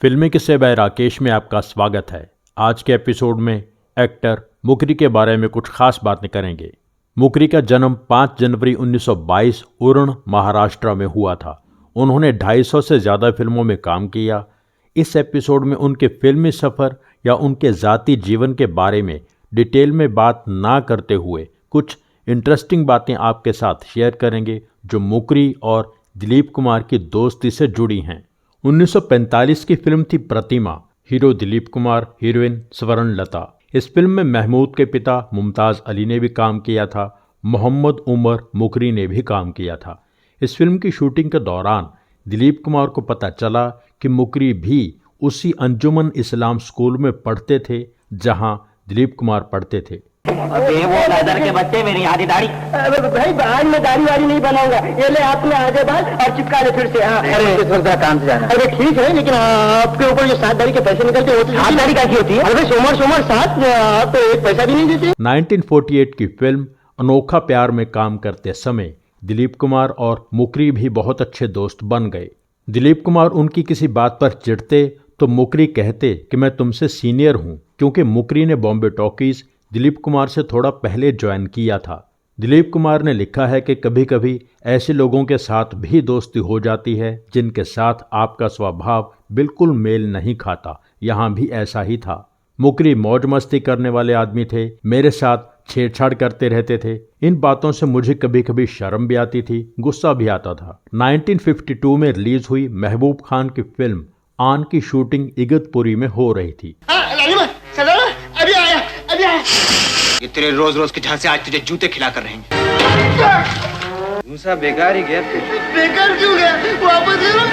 फिल्मी किस्से बाय राकेश में आपका स्वागत है। आज के एपिसोड में एक्टर मुकरी के बारे में कुछ खास बातें करेंगे। मुकरी का जन्म 5 जनवरी 1922 उरण, महाराष्ट्र में हुआ था। उन्होंने 250 से ज़्यादा फिल्मों में काम किया। इस एपिसोड में उनके फिल्मी सफ़र या उनके ज़ाती जीवन के बारे में डिटेल में बात ना करते हुए कुछ इंटरेस्टिंग बातें आपके साथ शेयर करेंगे जो मुकरी और दिलीप कुमार की दोस्ती से जुड़ी हैं। 1945 की फिल्म थी प्रतिमा। Hero Dilip Kumar, heroine Swarnalata. इस फिल्म में महमूद के पिता मुमताज़ अली ने भी काम किया था। मोहम्मद उमर मुकरी ने भी काम किया था। इस फिल्म की शूटिंग के दौरान दिलीप कुमार को पता चला कि मुकरी भी उसी अंजुमन इस्लाम स्कूल में पढ़ते थे जहां दिलीप कुमार पढ़ते थे। अबे वो दादर के बच्चे मेरी आधी दाढ़ी। भाई आज मैं दाढ़ी वाड़ी नहीं बनाऊंगा। ये ले हाथ में आगे बाल और चिपका ले फिर से। हाँ अरे इस वक्त काम से जाना। अरे ठीक है, लेकिन आपके ऊपर जो 7 दाढ़ी के पैसे निकलते हैं वो तो सात दाढ़ी कैसी होती है? अरे सोमवार 7 आप तो 1 पैसा भी नहीं देते। 1948 की फिल्म अनोखा प्यार में काम करते समय दिलीप कुमार और मुकरी भी बहुत अच्छे दोस्त बन गए। दिलीप कुमार उनकी किसी बात पर चिढ़ते तो मुकरी कहते कि मैं तुमसे सीनियर हूं, क्योंकि मुकरी ने बॉम्बे टॉकीज दिलीप कुमार से थोड़ा पहले ज्वाइन किया था। दिलीप कुमार ने लिखा है कि कभी कभी ऐसे लोगों के साथ भी दोस्ती हो जाती है जिनके साथ आपका स्वभाव बिल्कुल मेल नहीं खाता। यहाँ भी ऐसा ही था। मुकरी मौज मस्ती करने वाले आदमी थे, मेरे साथ छेड़छाड़ करते रहते थे। इन बातों से मुझे कभी कभी शर्म भी आती थी, गुस्सा भी आता था। 1952 में रिलीज हुई महबूब खान की फिल्म आन की शूटिंग इगतपुरी में हो रही थी। ये तेरे रोज रोज के झांसे आज तुझे जूते खिला कर रहेंगे। बेकार ही गया। बेकार क्यों गया? वापस गया।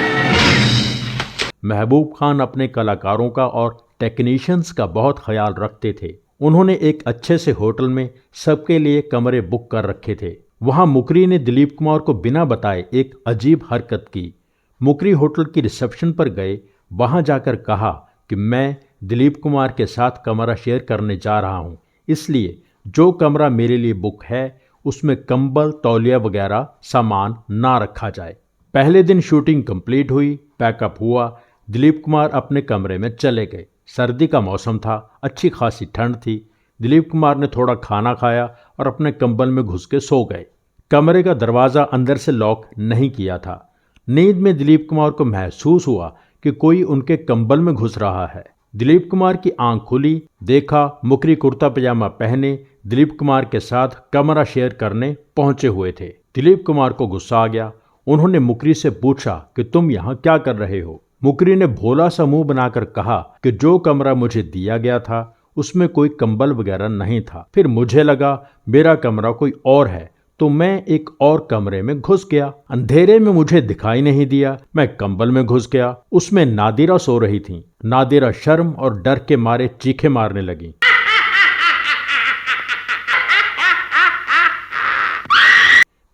महबूब खान अपने कलाकारों का और टेक्नीशियंस का बहुत ख्याल रखते थे। उन्होंने एक अच्छे से होटल में सबके लिए कमरे बुक कर रखे थे। वहां मुकरी ने दिलीप कुमार को बिना बताए एक अजीब हरकत की। मुकरी होटल की रिसेप्शन पर गए, वहां जाकर कहा कि मैं दिलीप कुमार के साथ कमरा शेयर करने जा रहा हूं, इसलिए जो कमरा मेरे लिए बुक है उसमें कंबल, तौलिया वगैरह सामान ना रखा जाए। पहले दिन शूटिंग कंप्लीट हुई, पैकअप हुआ, दिलीप कुमार अपने कमरे में चले गए। सर्दी का मौसम था, अच्छी खासी ठंड थी। दिलीप कुमार ने थोड़ा खाना खाया और अपने कंबल में घुस के सो गए। कमरे का दरवाज़ा अंदर से लॉक नहीं किया था। नींद में दिलीप कुमार को महसूस हुआ कि कोई उनके कंबल में घुस रहा है। दिलीप कुमार की आंख खुली, देखा मुकरी कुर्ता पजामा पहने दिलीप कुमार के साथ कमरा शेयर करने पहुंचे हुए थे। दिलीप कुमार को गुस्सा आ गया। उन्होंने मुकरी से पूछा कि तुम यहाँ क्या कर रहे हो? मुकरी ने भोला सा मुंह बनाकर कहा कि जो कमरा मुझे दिया गया था उसमें कोई कंबल वगैरह नहीं था। फिर मुझे लगा मेरा कमरा कोई और है तो मैं एक और कमरे में घुस गया। अंधेरे में मुझे दिखाई नहीं दिया, मैं कंबल में घुस गया। उसमें नादिरा सो रही थी। नादिरा शर्म और डर के मारे चीखें मारने लगी।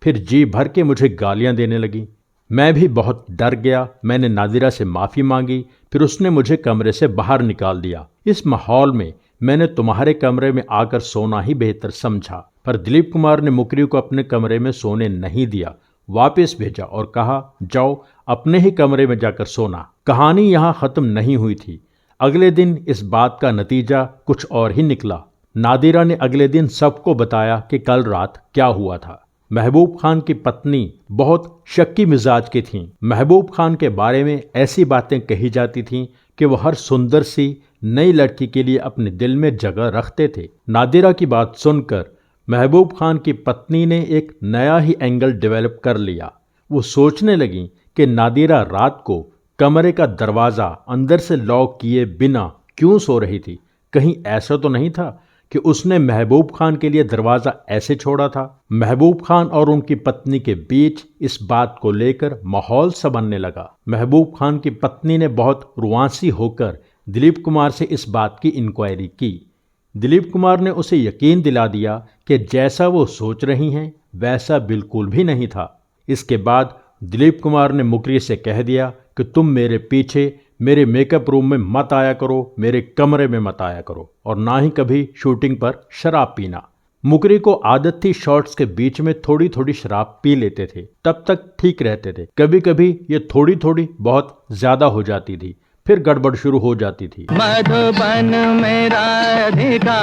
फिर जी भर के मुझे गालियां देने लगी। मैं भी बहुत डर गया। मैंने नादिरा से माफ़ी मांगी, फिर उसने मुझे कमरे से बाहर निकाल दिया। इस माहौल में मैंने तुम्हारे कमरे में आकर सोना ही बेहतर समझा। पर दिलीप कुमार ने मुकरी को अपने कमरे में सोने नहीं दिया, वापस भेजा और कहा जाओ अपने ही कमरे में जाकर सोना। कहानी यहाँ ख़त्म नहीं हुई थी। अगले दिन इस बात का नतीजा कुछ और ही निकला। नादिरा ने अगले दिन सबको बताया कि कल रात क्या हुआ था। महबूब खान की पत्नी बहुत शक्की मिजाज की थीं। महबूब खान के बारे में ऐसी बातें कही जाती थीं कि वह हर सुंदर सी नई लड़की के लिए अपने दिल में जगह रखते थे। नादिरा की बात सुनकर महबूब खान की पत्नी ने एक नया ही एंगल डेवलप कर लिया। वो सोचने लगी कि नादिरा रात को कमरे का दरवाज़ा अंदर से लॉक किए बिना क्यों सो रही थी। कहीं ऐसा तो नहीं था कि उसने महबूब खान के लिए दरवाज़ा ऐसे छोड़ा था। महबूब खान और उनकी पत्नी के बीच इस बात को लेकर माहौल सा बनने लगा। महबूब खान की पत्नी ने बहुत रुआंसी होकर दिलीप कुमार से इस बात की इंक्वायरी की। दिलीप कुमार ने उसे यकीन दिला दिया कि जैसा वो सोच रही हैं वैसा बिल्कुल भी नहीं था। इसके बाद दिलीप कुमार ने मुकरी से कह दिया कि तुम मेरे पीछे मेरे मेकअप रूम में मत आया करो, मेरे कमरे में मत आया करो, और ना ही कभी शूटिंग पर शराब पीना। मुकरी को आदत थी शॉट्स के बीच में थोड़ी थोड़ी शराब पी लेते थे, तब तक ठीक रहते थे। कभी कभी ये थोड़ी थोड़ी बहुत ज्यादा हो जाती थी, फिर गड़बड़ शुरू हो जाती थी। मधुबन में राधिका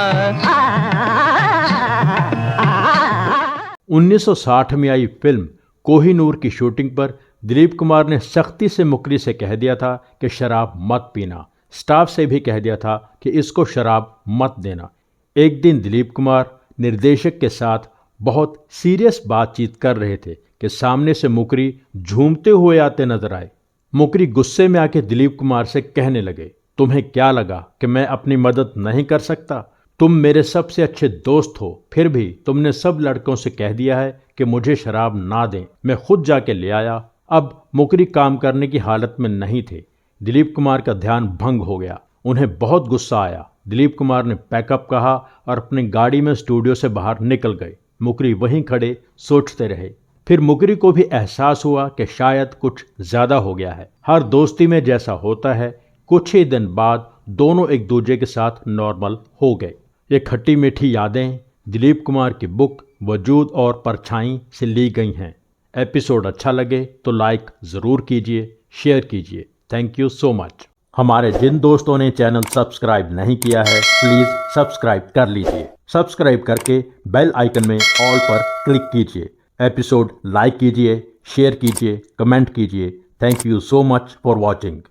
1960 में आई फिल्म कोहिनूर की शूटिंग पर दिलीप कुमार ने सख्ती से मुकरी से कह दिया था कि शराब मत पीना। स्टाफ से भी कह दिया था कि इसको शराब मत देना। एक दिन दिलीप कुमार निर्देशक के साथ बहुत सीरियस बातचीत कर रहे थे कि सामने से मुकरी झूमते हुए आते नजर आए। मुकरी गुस्से में आके दिलीप कुमार से कहने लगे, तुम्हें क्या लगा कि मैं अपनी मदद नहीं कर सकता? तुम मेरे सबसे अच्छे दोस्त हो, फिर भी तुमने सब लड़कों से कह दिया है कि मुझे शराब ना दें। मैं खुद जाके ले आया। अब मुकरी काम करने की हालत में नहीं थे। दिलीप कुमार का ध्यान भंग हो गया। उन्हें बहुत गुस्सा आया। दिलीप कुमार ने पैकअप कहा और अपनी गाड़ी में स्टूडियो से बाहर निकल गए। मुकरी वहीं खड़े सोचते रहे। फिर मुकरी को भी एहसास हुआ कि शायद कुछ ज्यादा हो गया है। हर दोस्ती में जैसा होता है, कुछ ही दिन बाद दोनों एक दूसरे के साथ नॉर्मल हो गए। ये खट्टी मीठी यादें दिलीप कुमार की बुक वजूद और परछाई से ली गई हैं। एपिसोड अच्छा लगे तो लाइक ज़रूर कीजिए, शेयर कीजिए। Thank you so much. हमारे जिन दोस्तों ने चैनल सब्सक्राइब नहीं किया है, प्लीज़ सब्सक्राइब कर लीजिए। सब्सक्राइब करके बेल आइकन में ऑल पर क्लिक कीजिए। एपिसोड लाइक कीजिए, शेयर कीजिए, कमेंट कीजिए। Thank you so much for watching.